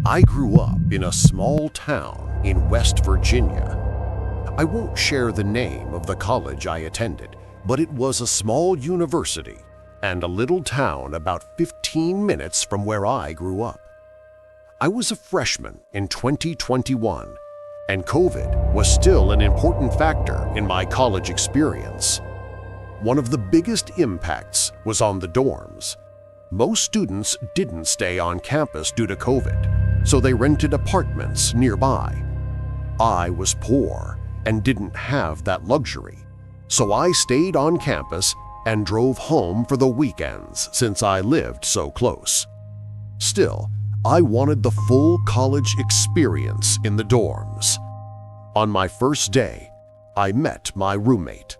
I grew up in a small town in West Virginia. I won't share the name of the college I attended, but it was a small university and a little town about 15 minutes from where I grew up. I was a freshman in 2021, and COVID was still an important factor in my college experience. One of the biggest impacts was on the dorms. Most students didn't stay on campus due to COVID, so they rented apartments nearby. I was poor and didn't have that luxury, so I stayed on campus and drove home for the weekends since I lived so close. Still, I wanted the full college experience in the dorms. On my first day, I met my roommate.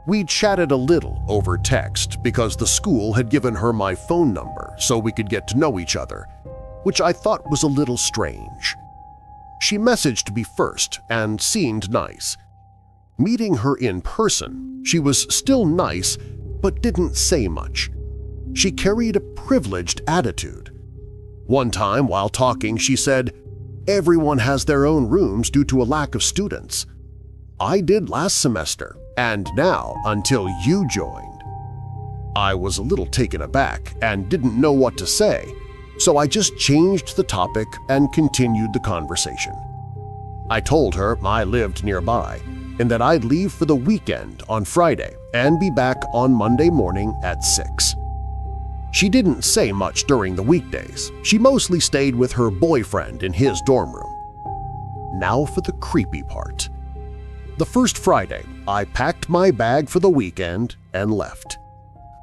We chatted a little over text because the school had given her my phone number so we could get to know each other, which I thought was a little strange. She messaged me first and seemed nice. Meeting her in person, she was still nice but didn't say much. She carried a privileged attitude. One time while talking, she said, "Everyone has their own rooms due to a lack of students. I did last semester, and now until you joined." I was a little taken aback and didn't know what to say, so I just changed the topic and continued the conversation. I told her I lived nearby and that I'd leave for the weekend on Friday and be back on Monday morning at 6. She didn't say much during the weekdays. She mostly stayed with her boyfriend in his dorm room. Now for the creepy part. The first Friday, I packed my bag for the weekend and left.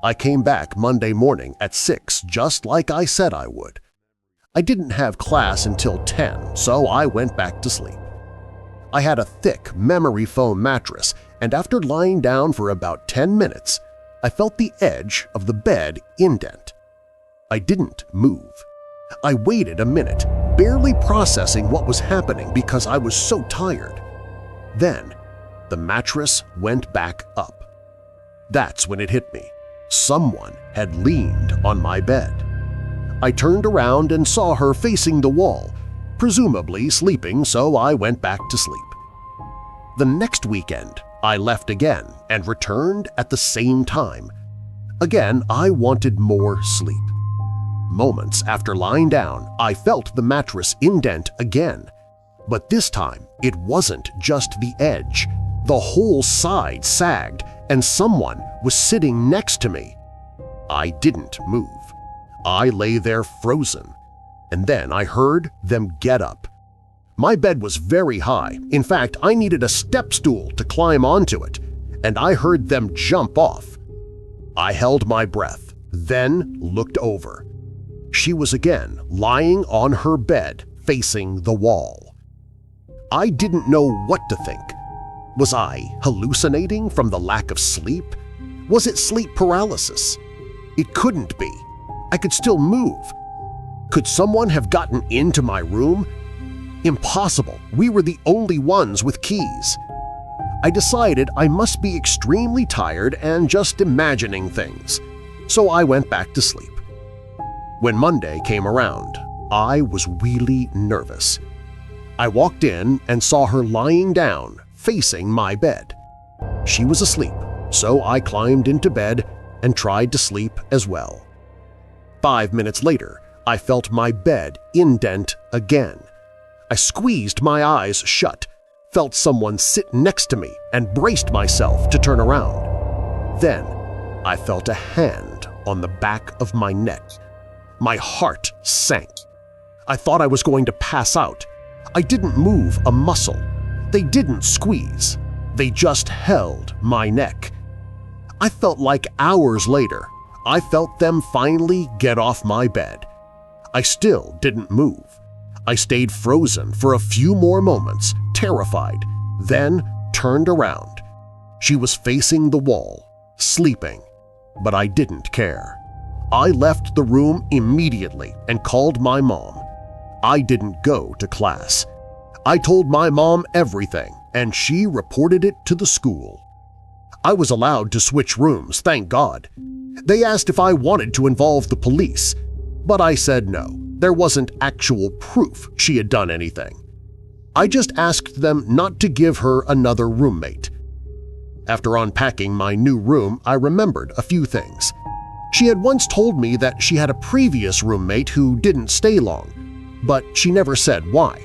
I came back Monday morning at 6 just like I said I would. I didn't have class until 10, so I went back to sleep. I had a thick memory foam mattress, and after lying down for about 10 minutes, I felt the edge of the bed indent. I didn't move. I waited a minute, barely processing what was happening because I was so tired. Then, the mattress went back up. That's when it hit me. Someone had leaned on my bed. I turned around and saw her facing the wall, presumably sleeping, so I went back to sleep. The next weekend, I left again and returned at the same time. Again, I wanted more sleep. Moments after lying down, I felt the mattress indent again. But this time, it wasn't just the edge. The whole side sagged and someone was sitting next to me. I didn't move. I lay there frozen, and then I heard them get up. My bed was very high. In fact, I needed a step stool to climb onto it, and I heard them jump off. I held my breath, then looked over. She was again lying on her bed facing the wall. I didn't know what to think. Was I hallucinating from the lack of sleep? Was it sleep paralysis? It couldn't be. I could still move. Could someone have gotten into my room? Impossible. We were the only ones with keys. I decided I must be extremely tired and just imagining things, so I went back to sleep. When Monday came around, I was really nervous. I walked in and saw her lying down, facing my bed. She was asleep, so I climbed into bed and tried to sleep as well. 5 minutes later, I felt my bed indent again. I squeezed my eyes shut, felt someone sit next to me, and braced myself to turn around. Then I felt a hand on the back of my neck. My heart sank. I thought I was going to pass out. I didn't move a muscle. They didn't squeeze. They just held my neck. I felt like hours later, I felt them finally get off my bed. I still didn't move. I stayed frozen for a few more moments, terrified, then turned around. She was facing the wall, sleeping, but I didn't care. I left the room immediately and called my mom. I didn't go to class. I told my mom everything, and she reported it to the school. I was allowed to switch rooms, thank God. They asked if I wanted to involve the police. but I said no. There wasn't actual proof she had done anything. I just asked them not to give her another roommate. After unpacking my new room, I remembered a few things. She had once told me that she had a previous roommate who didn't stay long, but she never said why.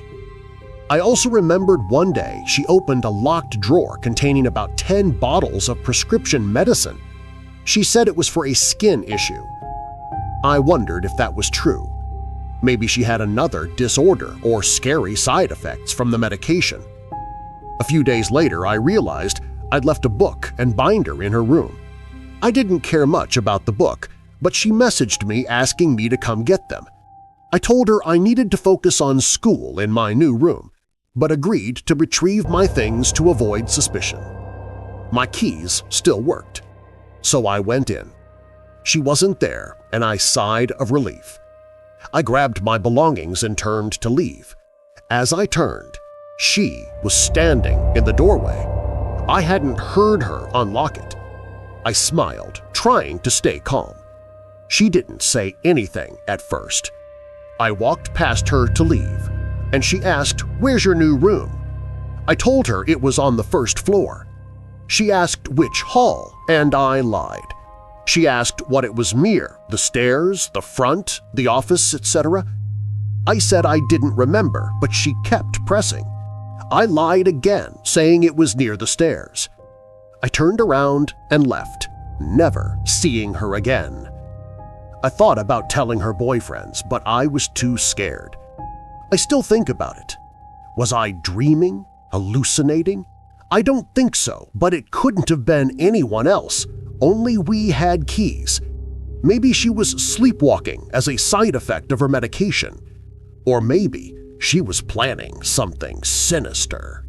I also remembered one day she opened a locked drawer containing about 10 bottles of prescription medicine. She said it was for a skin issue. I wondered if that was true. Maybe she had another disorder or scary side effects from the medication. A few days later, I realized I'd left a book and binder in her room. I didn't care much about the book, but she messaged me asking me to come get them. I told her I needed to focus on school in my new room, but agreed to retrieve my things to avoid suspicion. My keys still worked, so I went in. She wasn't there, and I sighed of relief. I grabbed my belongings and turned to leave. As I turned, she was standing in the doorway. I hadn't heard her unlock it. I smiled, trying to stay calm. She didn't say anything at first. I walked past her to leave, and she asked, "Where's your new room?" I told her it was on the first floor. She asked which hall, and I lied. She asked what it was near, the stairs, the front, the office, etc. I said I didn't remember, but she kept pressing. I lied again, saying it was near the stairs. I turned around and left, never seeing her again. I thought about telling her boyfriends, but I was too scared. I still think about it. Was I dreaming? Hallucinating? I don't think so, but it couldn't have been anyone else. Only we had keys. Maybe she was sleepwalking as a side effect of her medication. Or maybe she was planning something sinister.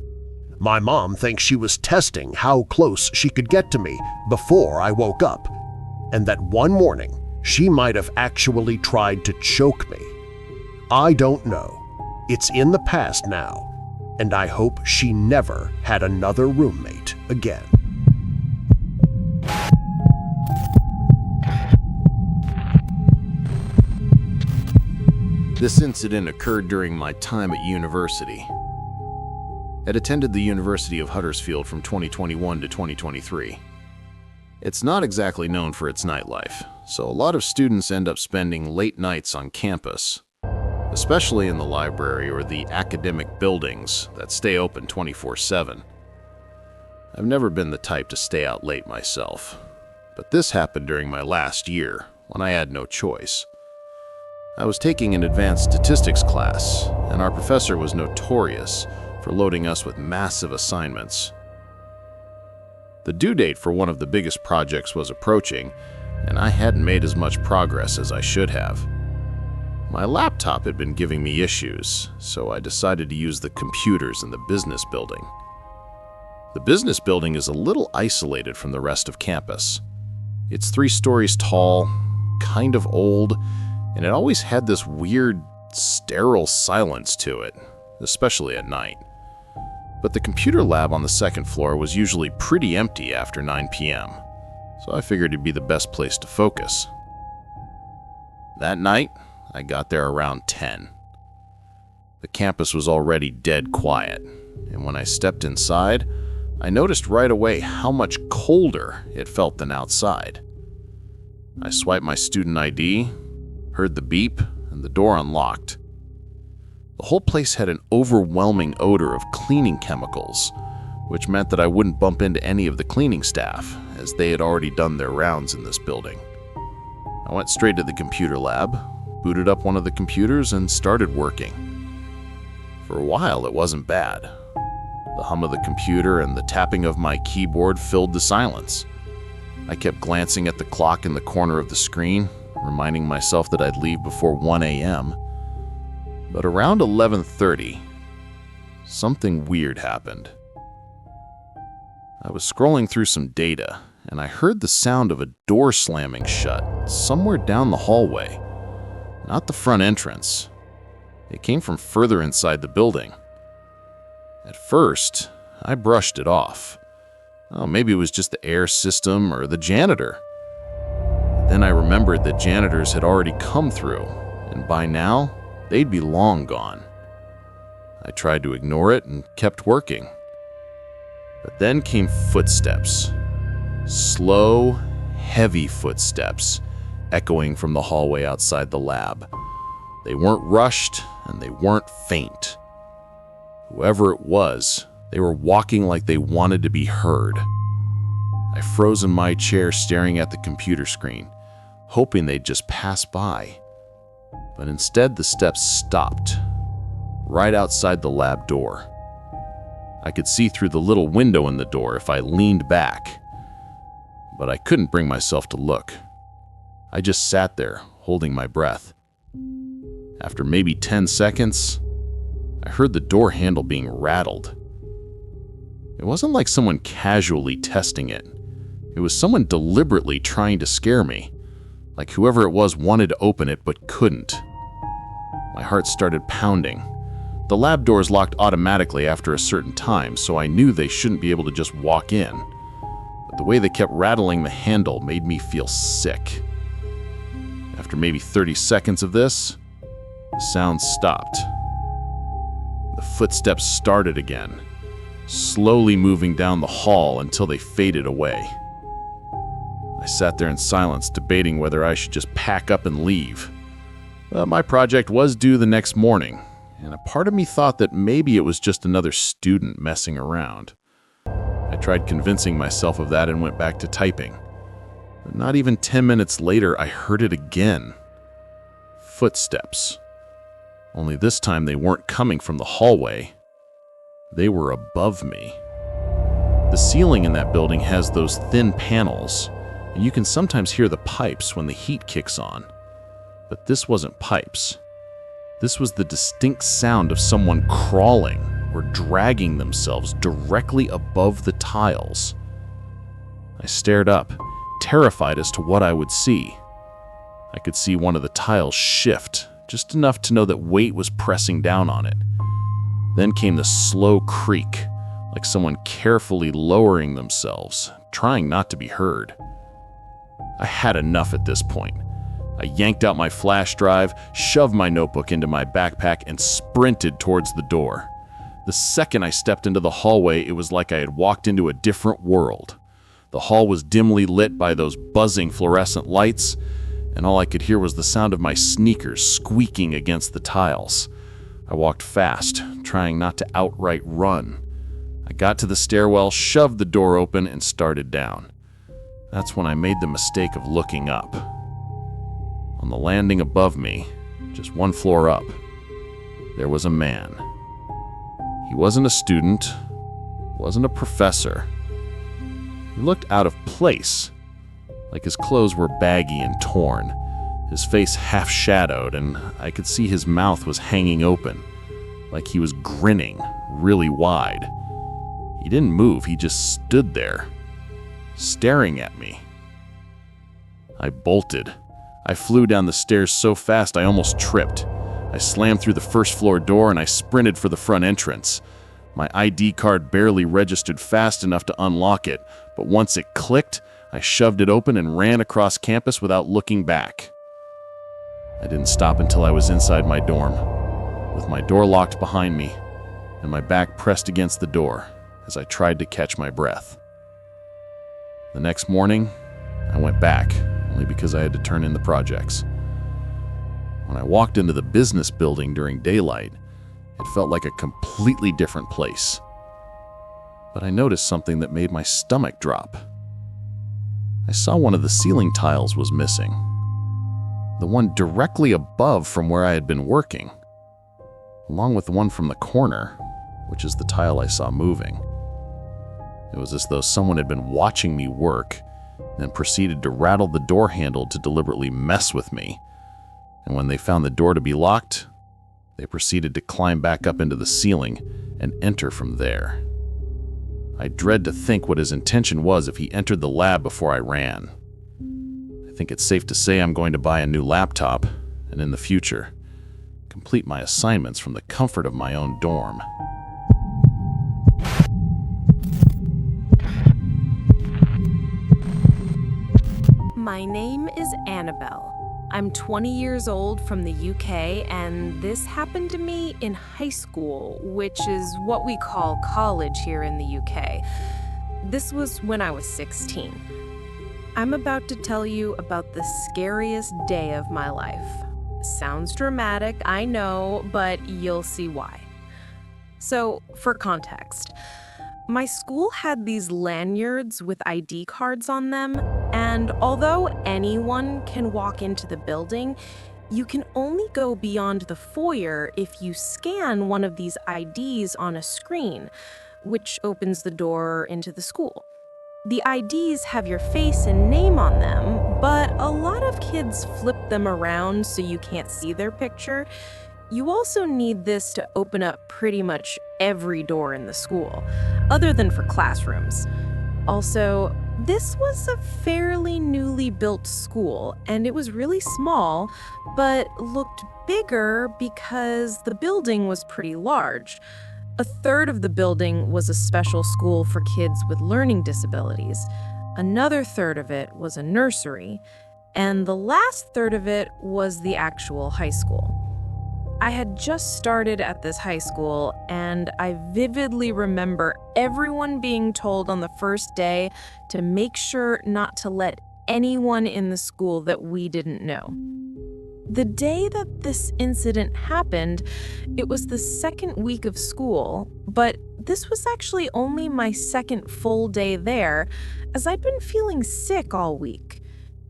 My mom thinks she was testing how close she could get to me before I woke up, and that one morning she might have actually tried to choke me. I don't know. It's in the past now, and I hope she never had another roommate again. This incident occurred during my time at university. I attended the University of Huddersfield from 2021 to 2023. It's not exactly known for its nightlife, so a lot of students end up spending late nights on campus, especially in the library or the academic buildings that stay open 24/7. I've never been the type to stay out late myself, but this happened during my last year when I had no choice. I was taking an advanced statistics class, and our professor was notorious for loading us with massive assignments. The due date for one of the biggest projects was approaching, and I hadn't made as much progress as I should have. My laptop had been giving me issues, so I decided to use the computers in the business building. The business building is a little isolated from the rest of campus. It's 3 stories tall, kind of old, and it always had this weird, sterile silence to it, especially at night. But the computer lab on the second floor was usually pretty empty after 9 p.m., so I figured it'd be the best place to focus. That night, I got there around 10. The campus was already dead quiet, and when I stepped inside, I noticed right away how much colder it felt than outside. I swiped my student ID, heard the beep, and the door unlocked. The whole place had an overwhelming odor of cleaning chemicals, which meant that I wouldn't bump into any of the cleaning staff, as they had already done their rounds in this building. I went straight to the computer lab, booted up one of the computers, and started working. For a while, it wasn't bad. The hum of the computer and the tapping of my keyboard filled the silence. I kept glancing at the clock in the corner of the screen, reminding myself that I'd leave before 1 a.m. But around 11:30, something weird happened. I was scrolling through some data, and I heard the sound of a door slamming shut somewhere down the hallway. Not the front entrance. It came from further inside the building. At first, I brushed it off. Oh, maybe it was just the air system or the janitor. Then I remembered that janitors had already come through, and by now, they'd be long gone. I tried to ignore it and kept working. But then came footsteps. Slow, heavy footsteps, echoing from the hallway outside the lab. They weren't rushed, and they weren't faint. Whoever it was, they were walking like they wanted to be heard. I froze in my chair staring at the computer screen, hoping they'd just pass by. But instead, the steps stopped, right outside the lab door. I could see through the little window in the door if I leaned back, but I couldn't bring myself to look. I just sat there, holding my breath. After maybe 10 seconds, I heard the door handle being rattled. It wasn't like someone casually testing it. It was someone deliberately trying to scare me, like whoever it was wanted to open it but couldn't. My heart started pounding. The lab doors locked automatically after a certain time, so I knew they shouldn't be able to just walk in. But the way they kept rattling the handle made me feel sick. After maybe 30 seconds of this, the sound stopped. The footsteps started again, slowly moving down the hall until they faded away. I sat there in silence, debating whether I should just pack up and leave. But my project was due the next morning, and a part of me thought that maybe it was just another student messing around. I tried convincing myself of that and went back to typing. But not even 10 minutes later, I heard it again. Footsteps. Only this time they weren't coming from the hallway. They were above me. The ceiling in that building has those thin panels, and you can sometimes hear the pipes when the heat kicks on. But this wasn't pipes. This was the distinct sound of someone crawling or dragging themselves directly above the tiles. I stared up, terrified as to what I would see. I could see one of the tiles shift, just enough to know that weight was pressing down on it. Then came the slow creak, like someone carefully lowering themselves, trying not to be heard. I had enough at this point. I yanked out my flash drive, shoved my notebook into my backpack, and sprinted towards the door. The second I stepped into the hallway, it was like I had walked into a different world. The hall was dimly lit by those buzzing fluorescent lights, and all I could hear was the sound of my sneakers squeaking against the tiles. I walked fast, trying not to outright run. I got to the stairwell, shoved the door open, and started down. That's when I made the mistake of looking up. On the landing above me, just one floor up, there was a man. He wasn't a student, wasn't a professor. He looked out of place, like his clothes were baggy and torn, his face half-shadowed, and I could see his mouth was hanging open, like he was grinning really wide. He didn't move, he just stood there, staring at me. I bolted. I flew down the stairs so fast I almost tripped. I slammed through the first floor door and I sprinted for the front entrance. My ID card barely registered fast enough to unlock it, but once it clicked, I shoved it open and ran across campus without looking back. I didn't stop until I was inside my dorm, with my door locked behind me and my back pressed against the door as I tried to catch my breath. The next morning, I went back, only because I had to turn in the projects. When I walked into the business building during daylight, it felt like a completely different place. But I noticed something that made my stomach drop. I saw one of the ceiling tiles was missing. The one directly above from where I had been working, along with the one from the corner, which is the tile I saw moving. It was as though someone had been watching me work, then proceeded to rattle the door handle to deliberately mess with me. And when they found the door to be locked, they proceeded to climb back up into the ceiling and enter from there. I dread to think what his intention was if he entered the lab before I ran. I think it's safe to say I'm going to buy a new laptop, and in the future, complete my assignments from the comfort of my own dorm. My name is Annabelle. I'm 20 years old from the UK, and this happened to me in high school, which is what we call college here in the UK. This was when I was 16. I'm about to tell you about the scariest day of my life. Sounds dramatic, I know, but you'll see why. So, for context, my school had these lanyards with ID cards on them, and although anyone can walk into the building, you can only go beyond the foyer if you scan one of these IDs on a screen, which opens the door into the school. The IDs have your face and name on them, but a lot of kids flip them around so you can't see their picture. You also need this to open up pretty much every door in the school, other than for classrooms. Also, this was a fairly newly built school, and it was really small, but looked bigger because the building was pretty large. A third of the building was a special school for kids with learning disabilities. Another third of it was a nursery, and the last third of it was the actual high school. I had just started at this high school, and I vividly remember everyone being told on the first day to make sure not to let anyone in the school that we didn't know. The day that this incident happened, it was the second week of school, but this was actually only my second full day there, as I'd been feeling sick all week.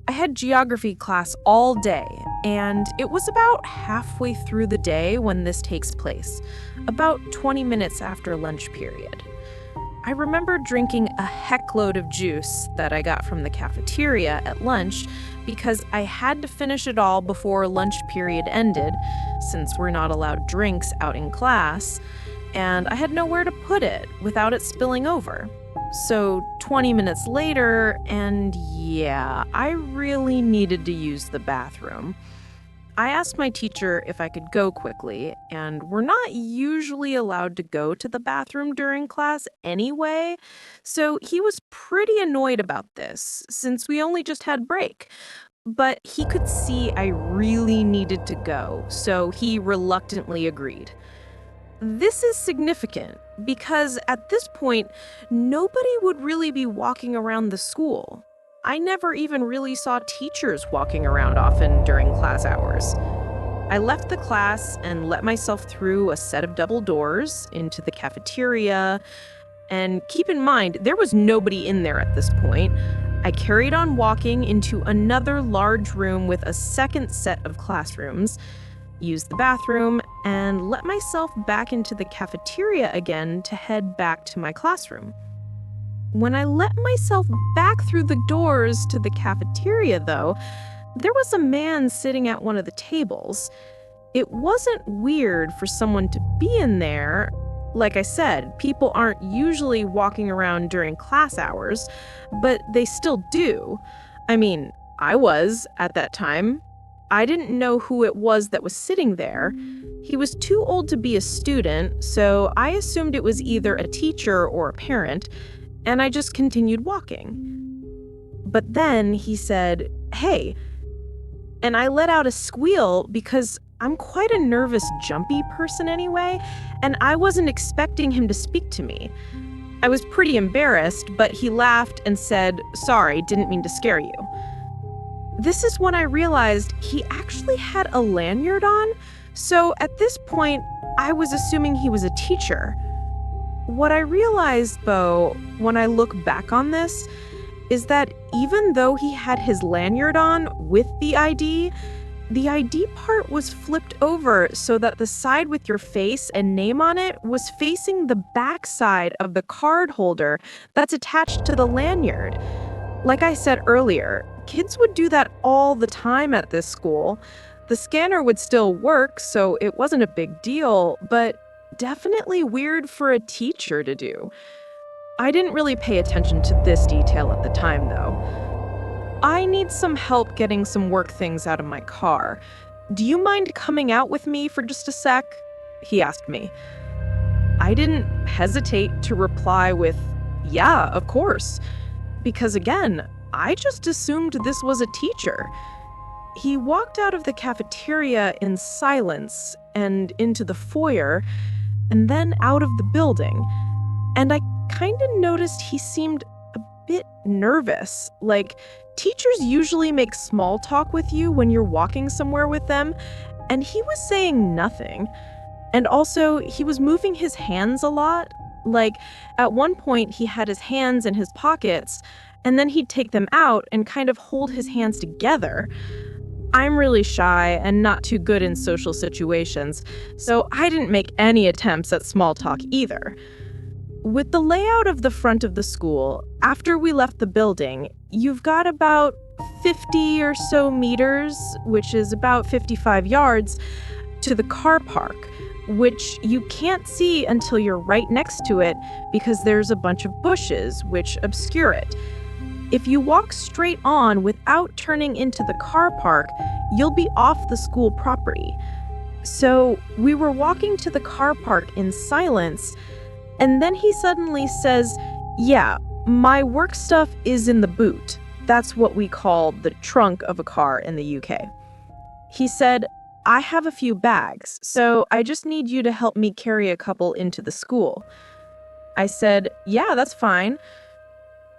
I had geography class all day, and it was about halfway through the day when this takes place, about 20 minutes after lunch period. I remember drinking a heckload of juice that I got from the cafeteria at lunch because I had to finish it all before lunch period ended, since we're not allowed drinks out in class, and I had nowhere to put it without it spilling over. So 20 minutes later, and yeah, I really needed to use the bathroom. I asked my teacher if I could go quickly, and we're not usually allowed to go to the bathroom during class anyway, so he was pretty annoyed about this, since we only just had break. But he could see I really needed to go, so he reluctantly agreed. This is significant because at this point, nobody would really be walking around the school. I never even really saw teachers walking around often during class hours. I left the class and let myself through a set of double doors into the cafeteria. And keep in mind, there was nobody in there at this point. I carried on walking into another large room with a second set of classrooms, used the bathroom, and let myself back into the cafeteria again to head back to my classroom. When I let myself back through the doors to the cafeteria, though, there was a man sitting at one of the tables. It wasn't weird for someone to be in there. Like I said, people aren't usually walking around during class hours, but they still do. I mean, I was at that time. I didn't know who it was that was sitting there. He was too old to be a student, so I assumed it was either a teacher or a parent, and I just continued walking. But then he said, "Hey," and I let out a squeal because I'm quite a nervous, jumpy person anyway, and I wasn't expecting him to speak to me. I was pretty embarrassed, but he laughed and said, "Sorry, didn't mean to scare you." This is when I realized he actually had a lanyard on, so at this point, I was assuming he was a teacher. What I realized, though, when I look back on this, is that even though he had his lanyard on with the ID part was flipped over so that the side with your face and name on it was facing the back side of the card holder that's attached to the lanyard. Like I said earlier, kids would do that all the time at this school. The scanner would still work, so it wasn't a big deal, but definitely weird for a teacher to do. I didn't really pay attention to this detail at the time, though. I need some help getting some work things out of my car. Do you mind coming out with me for just a sec? He asked me. I didn't hesitate to reply with, "Yeah, of course." Because again, I just assumed this was a teacher. He walked out of the cafeteria in silence and into the foyer, and then out of the building. And I kind of noticed he seemed a bit nervous. Like, teachers usually make small talk with you when you're walking somewhere with them, and he was saying nothing. And also, he was moving his hands a lot. Like, at one point, he had his hands in his pockets, and then he'd take them out and kind of hold his hands together. I'm really shy and not too good in social situations, so I didn't make any attempts at small talk either. With the layout of the front of the school, after we left the building, you've got about 50 or so meters, which is about 55 yards, to the car park, which you can't see until you're right next to it because there's a bunch of bushes which obscure it. If you walk straight on without turning into the car park, you'll be off the school property. So we were walking to the car park in silence, and then he suddenly says, "Yeah, my work stuff is in the boot." That's what we call the trunk of a car in the UK. He said, "I have a few bags, so I just need you to help me carry a couple into the school." I said, "Yeah, that's fine."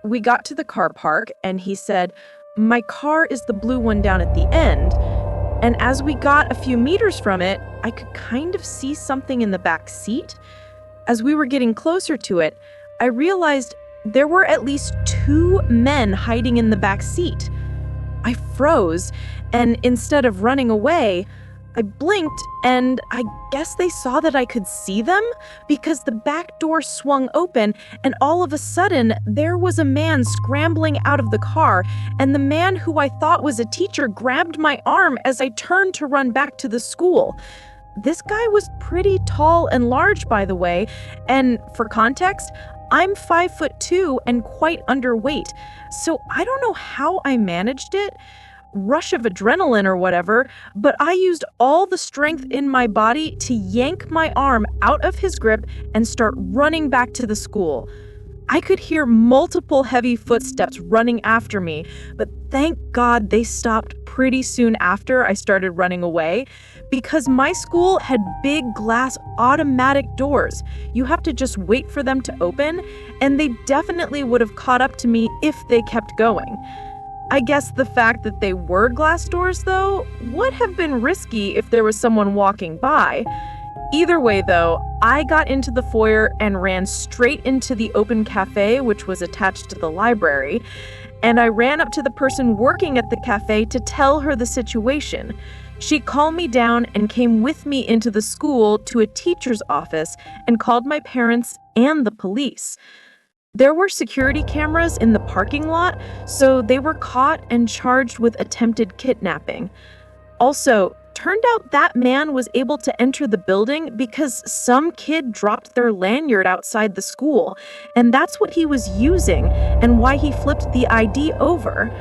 We got to the car park, and he said, "My car is the blue one down at the end." And as we got a few meters from it, I could kind of see something in the back seat. As we were getting closer to it, I realized there were at least 2 men hiding in the back seat. I froze, and instead of running away, I blinked, and I guess they saw that I could see them because the back door swung open, and all of a sudden, there was a man scrambling out of the car, and the man who I thought was a teacher grabbed my arm as I turned to run back to the school. This guy was pretty tall and large, by the way, and for context, I'm 5'2" and quite underweight, so I don't know how I managed it. Rush of adrenaline or whatever, but I used all the strength in my body to yank my arm out of his grip and start running back to the school. I could hear multiple heavy footsteps running after me, but thank God they stopped pretty soon after I started running away because my school had big glass automatic doors. You have to just wait for them to open, and they definitely would have caught up to me if they kept going. I guess the fact that they were glass doors, though, would have been risky if there was someone walking by. Either way, though, I got into the foyer and ran straight into the open cafe, which was attached to the library, and I ran up to the person working at the cafe to tell her the situation. She calmed me down and came with me into the school to a teacher's office and called my parents and the police. There were security cameras in the parking lot, so they were caught and charged with attempted kidnapping. Also, turned out that man was able to enter the building because some kid dropped their lanyard outside the school, and that's what he was using and why he flipped the ID over.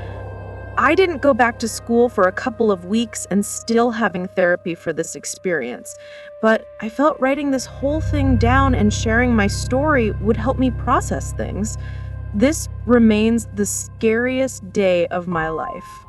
I didn't go back to school for a couple of weeks and still having therapy for this experience, but I felt writing this whole thing down and sharing my story would help me process things. This remains the scariest day of my life.